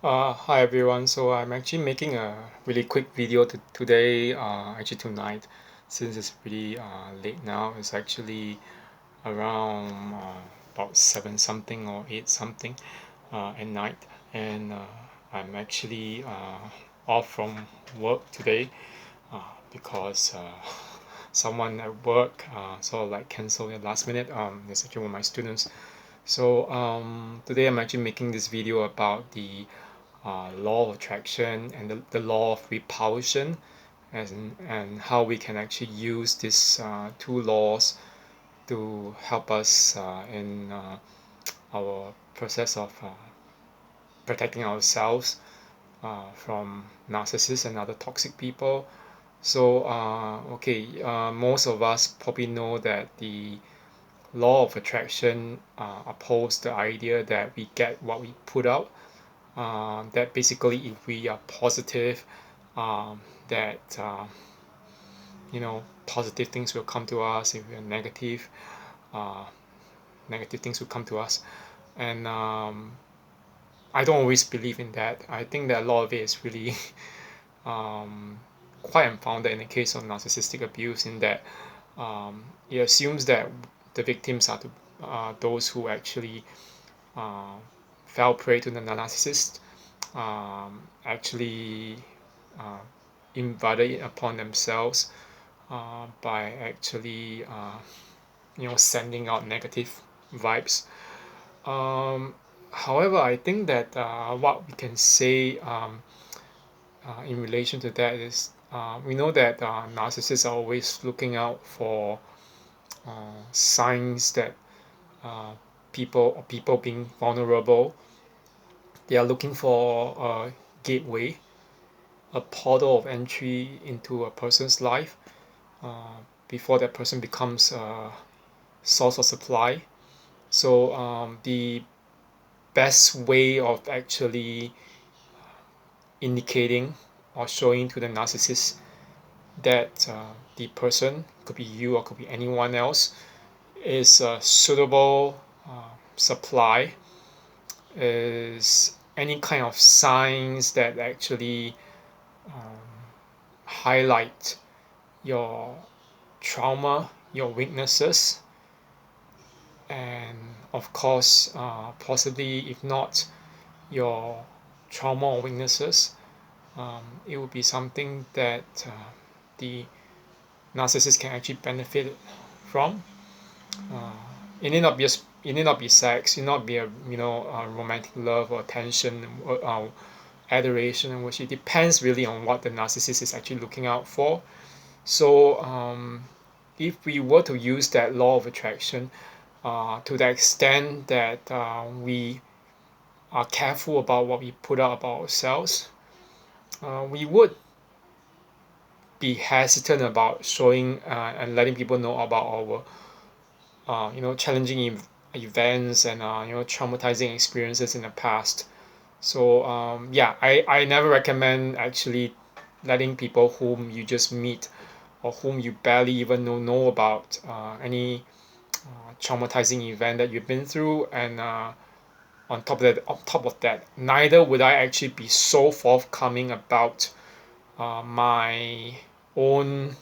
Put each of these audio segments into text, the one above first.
Hi everyone. So I'm actually making a really quick video today, actually tonight, since it's pretty late now. It's actually around about 7 something or 8 something at night, and I'm actually off from work today because someone at work sort of like canceled at last minute. It's actually one of my students. So today I'm actually making this video about the law of attraction and the law of repulsion, and how we can actually use these two laws to help us in our process of protecting ourselves from narcissists and other toxic people. So, most of us probably know that the law of attraction upholds the idea that we get what we put out. That basically, if we are positive, that positive things will come to us. If we are negative, uh, negative things will come to us. And I don't always believe in that. I think that a lot of it is really um, quite unfounded in the case of narcissistic abuse, in that it assumes that the victims are those who actually uh, fell prey to the narcissist, actually uh, invited it upon themselves by actually sending out negative vibes. Um, However, I think that what we can say in relation to that is we know that narcissists are always looking out for signs that uh, people being vulnerable. They are looking for a gateway, a portal of entry into a person's life uh, before that person becomes a source of supply. So the best way of actually indicating or showing to the narcissist that the person, could be you or could be anyone else, is a suitable supply, is any kind of signs that actually highlight your trauma, your weaknesses, and of course, possibly if not your trauma or weaknesses, it would be something that the narcissist can actually benefit from. Uh, it need not be it need not be sex, it need not be a romantic love or attention or adoration and worship. It depends really on what the narcissist is actually looking out for. So if we were to use that law of attraction to the extent that we are careful about what we put out about ourselves, we would be hesitant about showing and letting people know about our challenging events and traumatizing experiences in the past. So yeah, I never recommend actually letting people whom you just meet or whom you barely even know about any traumatizing event that you've been through. And on top of that, neither would I actually be so forthcoming about my own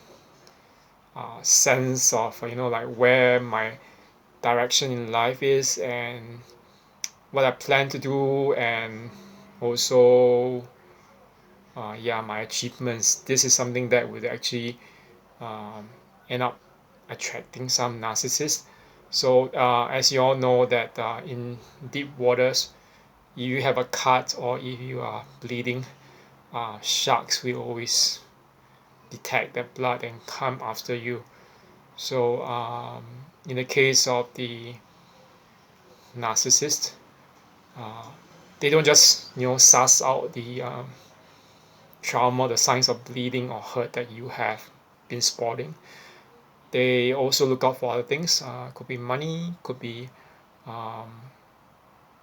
sense of like where my direction in life is and what I plan to do, and also yeah, my achievements. This is something that would actually um, end up attracting some narcissists. So as you all know that in deep waters, if you have a cut or if you are bleeding, sharks will always detect that blood and come after you. So in the case of the narcissist, uh, they don't just suss out the trauma, the signs of bleeding or hurt that you have been spotting. They also look out for other things. Could be money, could be um,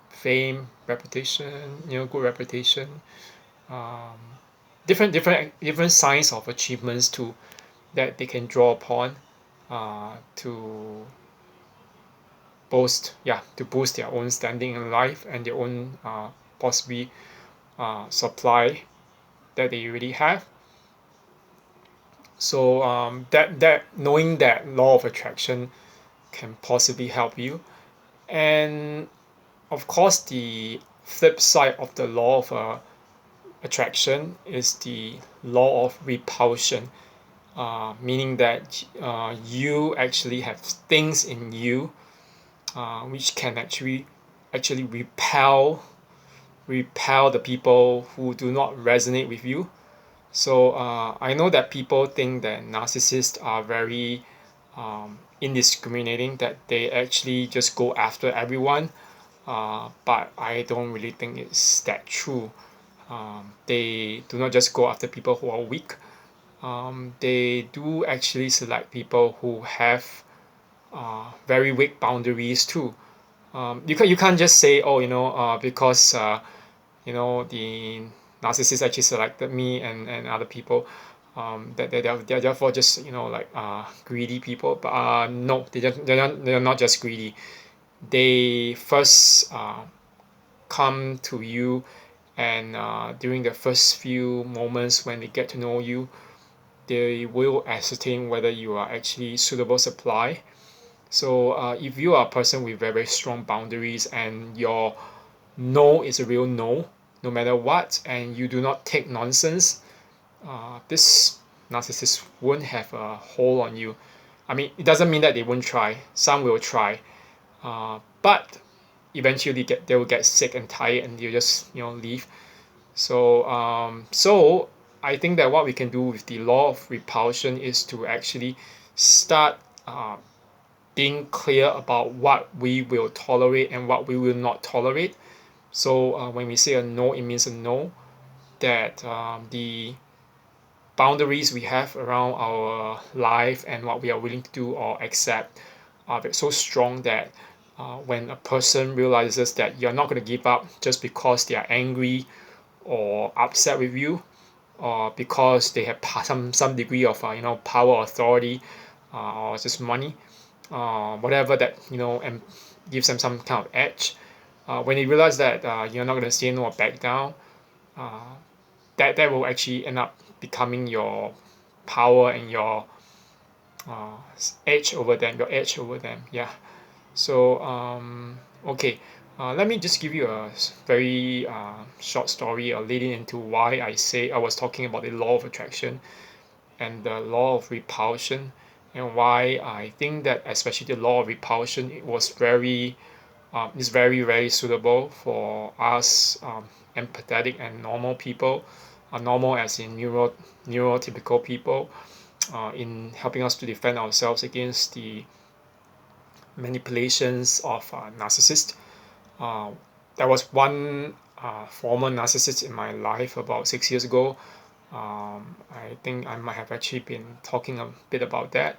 fame, reputation, good reputation, um, different signs of achievements too that they can draw upon to to boost their own standing in life and their own possibly supply that they already have. So that knowing that law of attraction can possibly help you. And of course, the flip side of the law of attraction is the law of repulsion, meaning that you actually have things in you which can actually repel the people who do not resonate with you. So I know that people think that narcissists are very indiscriminating, that they actually just go after everyone. But I don't really think it's that true. They do not just go after people who are weak. They do actually select people who have very weak boundaries too. You can't just say, oh, because the narcissist actually selected me and other people, that they're therefore just like greedy people. But no, they're not just greedy. They first come to you, and during the first few moments when they get to know you, they will ascertain whether you are actually suitable supply. So if you are a person with very strong boundaries, and your no is a real no, no matter what, and you do not take nonsense, this narcissist won't have a hold on you. I mean, it doesn't mean that they won't try. Some will try, but eventually they will get sick and tired, and they'll just leave. So I think that what we can do with the law of repulsion is to actually start being clear about what we will tolerate and what we will not tolerate. So when we say a no, it means a no. That the boundaries we have around our life and what we are willing to do or accept are so strong that when a person realizes that you're not going to give up just because they are angry or upset with you, or because they have some degree of power or authority, or just money, whatever that and gives them some kind of edge. When you realize that you're not going to say no or back down, uh, that will actually end up becoming your power and your uh, edge over them, your edge over them. Yeah. So okay, let me just give you a very short story leading into why I say I was talking about the law of attraction and the law of repulsion, and why I think that especially the law of repulsion it was very is very very suitable for us empathetic and normal people, normal as in neurotypical people, in helping us to defend ourselves against the manipulations of narcissists. Uh, there was one former narcissist in my life about 6 years ago. I think I might have actually been talking a bit about that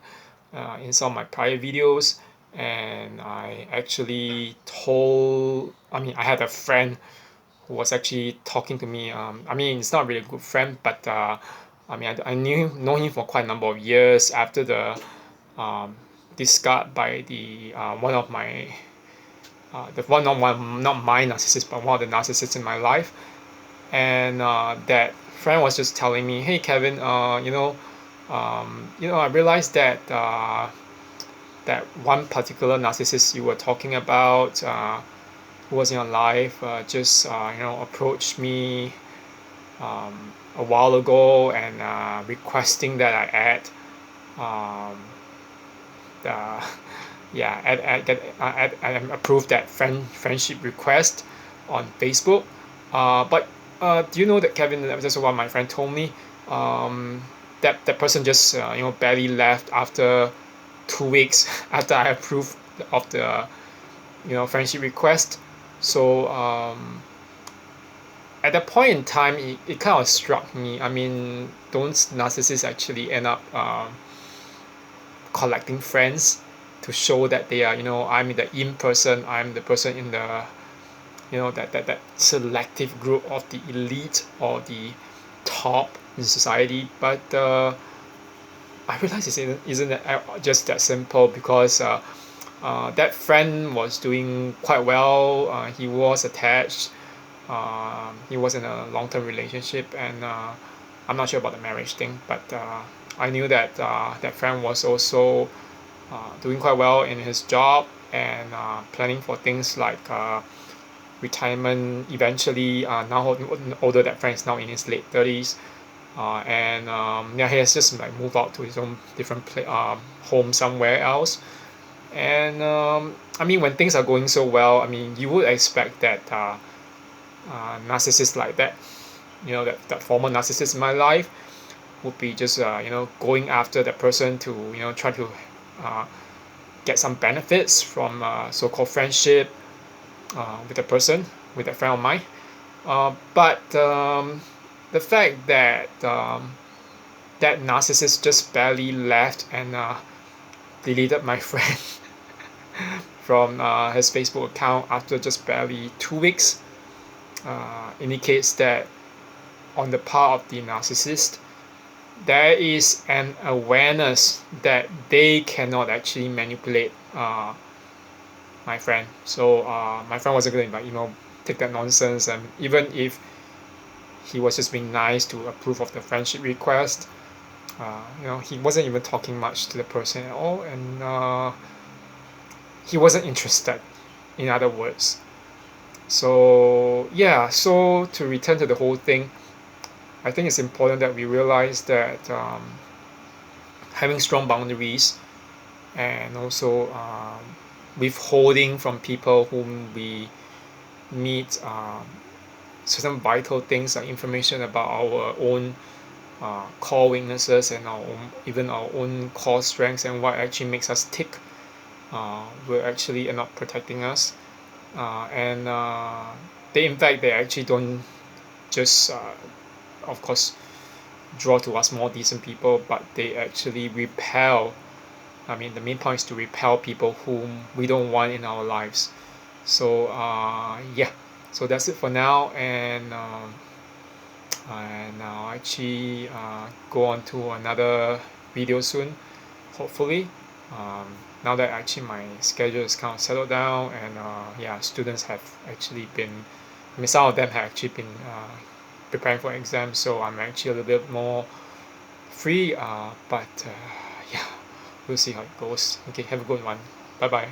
in some of my prior videos. And I actually I had a friend who was actually talking to me. I mean, it's not really a good friend, but I mean, I know him for quite a number of years after the um, discard by the one of my the one not my narcissist, but one of the narcissists in my life. And that friend was just telling me, "Hey, Kevin, I realized that that one particular narcissist you were talking about, who was in your life, just approached me a while ago and requesting that I add um, the yeah add approve that friendship request on Facebook. But do you know that, Kevin? That's what my friend told me. Um, that person just barely left after 2 weeks after I approved of the friendship request. So at that point in time, it kind of struck me. I mean, don't narcissists actually end up collecting friends to show that they are, I'm the in person, I'm the person in the, that selective group of the elite or the top in society. But I realize isn't that just that simple, because that friend was doing quite well. He was attached. He was in a long-term relationship, and I'm not sure about the marriage thing, but I knew that that friend was also doing quite well in his job, and planning for things like retirement eventually. Now older, that friend is now in his late 30s, and yeah, he has just like moved out to his own different home somewhere else. And I mean, when things are going so well, I mean, you would expect that narcissists like that, that former narcissist in my life would be just going after that person to try to uh, get some benefits from so-called friendship with the person, with that friend of mine. But the fact that that narcissist just barely left and deleted my friend from his Facebook account after just barely 2 weeks indicates that on the part of the narcissist, there is an awareness that they cannot actually manipulate my friend. So my friend wasn't going to take that nonsense, and even if he was just being nice to approve of the friendship request, he wasn't even talking much to the person at all, and he wasn't interested, in other words. So yeah, so to return to the whole thing, I think it's important that we realize that having strong boundaries, and also withholding from people whom we need certain vital things like information about our own core weaknesses, and even our own core strengths, and what actually makes us tick, will actually end up protecting us. And they, in fact, they actually don't just of course draw to us more decent people, but they actually repel. I mean, the main point is to repel people whom we don't want in our lives. So yeah, so that's it for now, and I'll actually go on to another video soon, hopefully. Now that actually my schedule is kind of settled down, and yeah, students have actually been, I mean, some of them have actually been preparing for exams, so I'm actually a little bit more free. But yeah, we'll see how it goes. Okay, have a good one. Bye bye.